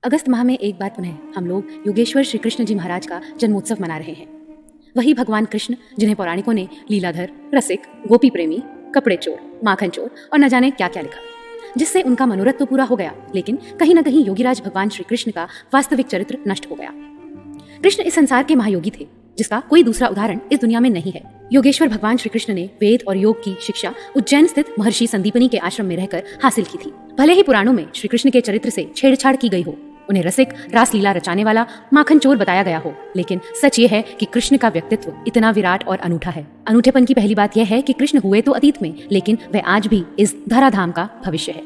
अगस्त माह में एक बार पुनः हम लोग योगेश्वर श्री कृष्ण जी महाराज का जन्मोत्सव मना रहे हैं। वही भगवान कृष्ण जिन्हें पौराणिकों ने लीलाधर, रसिक, गोपी प्रेमी, कपड़े चोर, माखन चोर और न जाने क्या क्या लिखा, जिससे उनका मनोरथ तो पूरा हो गया, लेकिन कहीं न कहीं योगीराज भगवान श्री कृष्ण का वास्तविक चरित्र नष्ट हो गया। कृष्ण इस संसार के महायोगी थे जिसका कोई दूसरा उदाहरण इस दुनिया में नहीं है। योगेश्वर भगवान श्री कृष्ण ने वेद और योग की शिक्षा उज्जैन स्थित महर्षि संदीपनी के आश्रम में रहकर हासिल की थी। भले ही पुराणों में श्री कृष्ण के चरित्र से छेड़छाड़ की गई हो, उन्हें रसिक, रासलीला रचाने वाला, माखन चोर बताया गया हो, लेकिन सच ये है कि कृष्ण का व्यक्तित्व इतना विराट और अनूठा है। अनूठेपन की पहली बात यह है कि कृष्ण हुए तो अतीत में, लेकिन वह आज भी इस धराधाम का भविष्य है।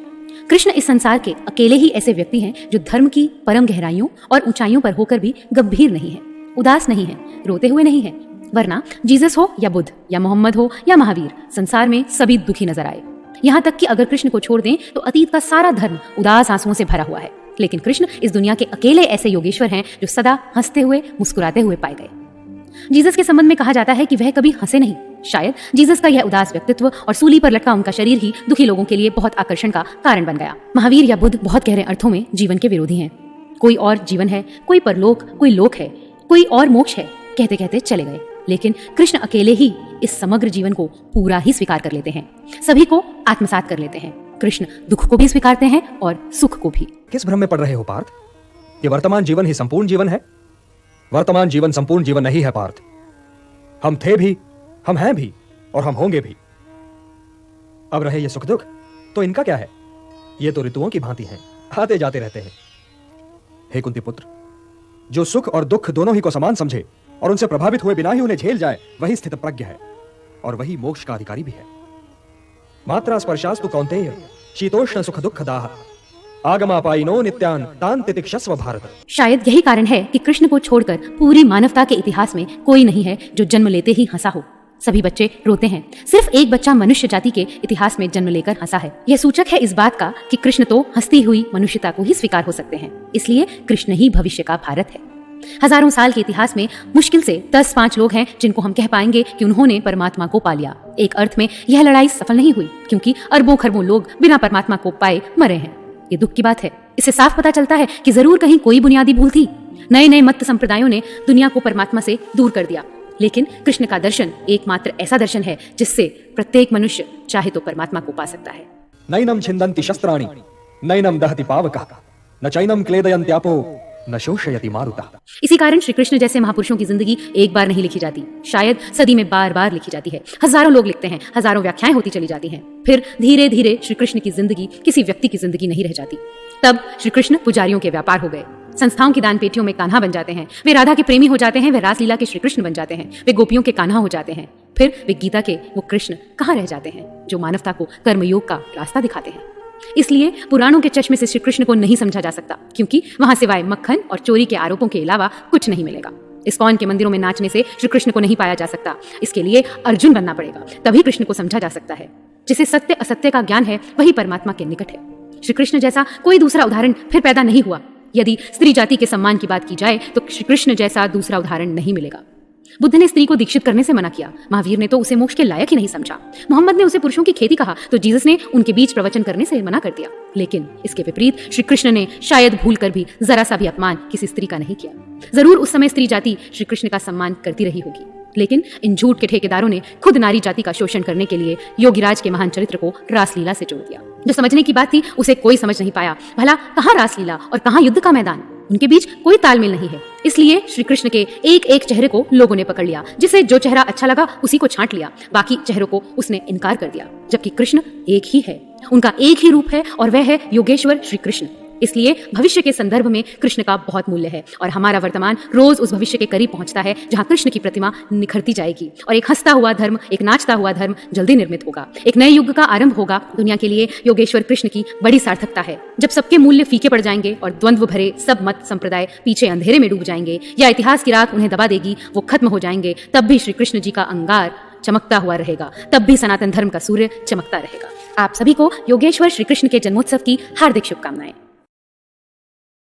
कृष्ण इस संसार के अकेले ही ऐसे व्यक्ति हैं जो धर्म की परम गहराइयों और ऊंचाइयों पर होकर भी गंभीर नहीं है, उदास नहीं है, रोते हुए नहीं है। वरना जीसस हो या बुद्ध या मोहम्मद हो या महावीर, संसार में सभी दुखी नजर आए। यहाँ तक कि अगर कृष्ण को छोड़ दें तो अतीत का सारा धर्म उदास आंसुओं से भरा हुआ है। लेकिन कृष्ण इस दुनिया के अकेले ऐसे योगेश्वर हैं जो सदा हंसते हुए, मुस्कुराते हुए पाए गए। जीसस के संबंध में कहा जाता है कि वह कभी हंसे नहीं। शायद जीसस का यह उदास व्यक्तित्व और सूली पर लटका उनका शरीर ही दुखी लोगों के लिए बहुत आकर्षण का कारण बन गया। महावीर या बुद्ध बहुत गहरे अर्थों में जीवन के विरोधी हैं। कोई और जीवन है, कोई परलोक, कोई लोक है, कोई और मोक्ष है, कहते कहते चले गए। लेकिन कृष्ण अकेले ही इस समग्र जीवन को पूरा ही स्वीकार कर लेते हैं, सभी को आत्मसात कर लेते हैं। कृष्ण दुख को भी स्वीकारते हैं और सुख को भी। किस भ्रम में पड़ रहे हो पार्थ? ये वर्तमान जीवन ही संपूर्ण जीवन है? वर्तमान जीवन संपूर्ण जीवन नहीं है पार्थ। हम थे भी, हम हैं भी और हम होंगे भी। अब रहे ये सुख दुख, तो इनका क्या है? ये तो ऋतुओं की भांति हैं, आते जाते रहते हैं। हे कुंती पुत्र, जो सुख और दुख दोनों ही को समान समझे और उनसे प्रभावित हुए बिना ही उन्हें झेल जाए, वही स्थित प्रज्ञ है और वही मोक्ष का अधिकारी भी है। मात्रा स्पर्शास्तु कौन्तेय शीतोष्ण सुख दुख दाह आगमापायिनो नित्यान तान तितिक्षस्व भारत। शायद यही कारण है कि कृष्ण को छोड़कर पूरी मानवता के इतिहास में कोई नहीं है जो जन्म लेते ही हंसा हो। सभी बच्चे रोते हैं, सिर्फ एक बच्चा मनुष्य जाति के इतिहास में जन्म लेकर हंसा है। यह सूचक है इस बात का कि कृष्ण तो हंसती हुई मनुष्यता को ही स्वीकार हो सकते हैं। इसलिए कृष्ण ही भविष्य का भारत है। हजारों साल के इतिहास में मुश्किल से 10-5 लोग हैं जिनको हम कह पाएंगे कि उन्होंने परमात्मा को पा लिया। एक अर्थ में यह लड़ाई सफल नहीं हुई, क्योंकि अरबों खरबों लोग बिना परमात्मा को पाए मरे हैं। ये दुख की बात है। इससे साफ पता चलता है कि जरूर कहीं कोई बुनियादी भूल थी। नए नए मत संप्रदायों ने दुनिया को परमात्मा से दूर कर दिया, लेकिन कृष्ण का दर्शन एकमात्र ऐसा दर्शन है जिससे प्रत्येक मनुष्य चाहे तो परमात्मा को पा सकता है। नैनम छिन्दन्ति शस्त्राणि नैनम दहति पावकः न चैनम क्लेदयन्त्यापो न शोषयति मारुतः। इसी कारण श्री कृष्ण जैसे महापुरुषों की जिंदगी एक बार नहीं लिखी जाती, शायद सदी में बार बार लिखी जाती है। हजारों लोग लिखते हैं, हजारों व्याख्याएं होती चली जाती हैं, फिर धीरे धीरे श्री कृष्ण की जिंदगी किसी व्यक्ति की जिंदगी नहीं रह जाती। तब श्री कृष्ण पुजारियों के व्यापार हो गए, संस्थाओं की दान पेटियों में कान्हा बन जाते हैं, वे राधा के प्रेमी हो जाते हैं, वे रासलीला के श्री कृष्ण बन जाते हैं, वे गोपियों के कान्हा हो जाते हैं, फिर वे गीता के वो कृष्ण कहाँ रह जाते हैं जो मानवता को कर्मयोग का रास्ता दिखाते हैं। इसलिए पुराणों के चश्मे से श्री कृष्ण को नहीं समझा जा सकता, क्योंकि वहां सिवाय मक्खन और चोरी के आरोपों के अलावा कुछ नहीं मिलेगा। इस्कॉन के मंदिरों में नाचने से श्री कृष्ण को नहीं पाया जा सकता। इसके लिए अर्जुन बनना पड़ेगा, तभी कृष्ण को समझा जा सकता है। जिसे सत्य असत्य का ज्ञान है वही परमात्मा के निकट है। श्री कृष्ण जैसा कोई दूसरा उदाहरण फिर पैदा नहीं हुआ। यदि स्त्री जाति के सम्मान की बात की जाए तो श्री कृष्ण जैसा दूसरा उदाहरण नहीं मिलेगा। बुद्ध ने स्त्री को दीक्षित करने से मना किया, महावीर ने तो उसे मोक्ष के लायक ही नहीं समझा, मोहम्मद ने उसे पुरुषों की खेती कहा तो जीसस ने उनके बीच प्रवचन करने से मना कर दिया। लेकिन इसके विपरीत श्री कृष्ण ने शायद भूलकर भी जरा सा भी अपमान किसी स्त्री का नहीं किया। जरूर उस समय स्त्री जाति श्री कृष्ण का सम्मान करती रही होगी, लेकिन इन झूठ के ठेकेदारों ने खुद नारी जाति का शोषण करने के लिए योगीराज के महान चरित्र को रासलीला से जोड़ दिया। जो समझने की बात थी उसे कोई समझ नहीं पाया। भला कहाँ रासलीला और कहाँ युद्ध का मैदान? उनके बीच कोई तालमेल नहीं है। इसलिए श्री कृष्ण के एक एक चेहरे को लोगों ने पकड़ लिया, जिसे जो चेहरा अच्छा लगा उसी को छांट लिया, बाकी चेहरों को उसने इनकार कर दिया। जबकि कृष्ण एक ही है, उनका एक ही रूप है और वह है योगेश्वर श्री कृष्ण। इसलिए भविष्य के संदर्भ में कृष्ण का बहुत मूल्य है और हमारा वर्तमान रोज उस भविष्य के करीब पहुंचता है जहां कृष्ण की प्रतिमा निखरती जाएगी और एक हंसता हुआ धर्म, एक नाचता हुआ धर्म जल्दी निर्मित होगा। एक नए युग का आरंभ होगा। दुनिया के लिए योगेश्वर कृष्ण की बड़ी सार्थकता है। जब सबके मूल्य फीके पड़ जाएंगे और द्वंद्व भरे सब मत संप्रदाय पीछे अंधेरे में डूब जाएंगे या इतिहास की राख उन्हें दबा देगी, वो खत्म हो जाएंगे, तब भी श्री कृष्ण जी का अंगार चमकता हुआ रहेगा, तब भी सनातन धर्म का सूर्य चमकता रहेगा। आप सभी को योगेश्वर श्री कृष्ण के जन्मोत्सव की हार्दिक शुभकामनाएं।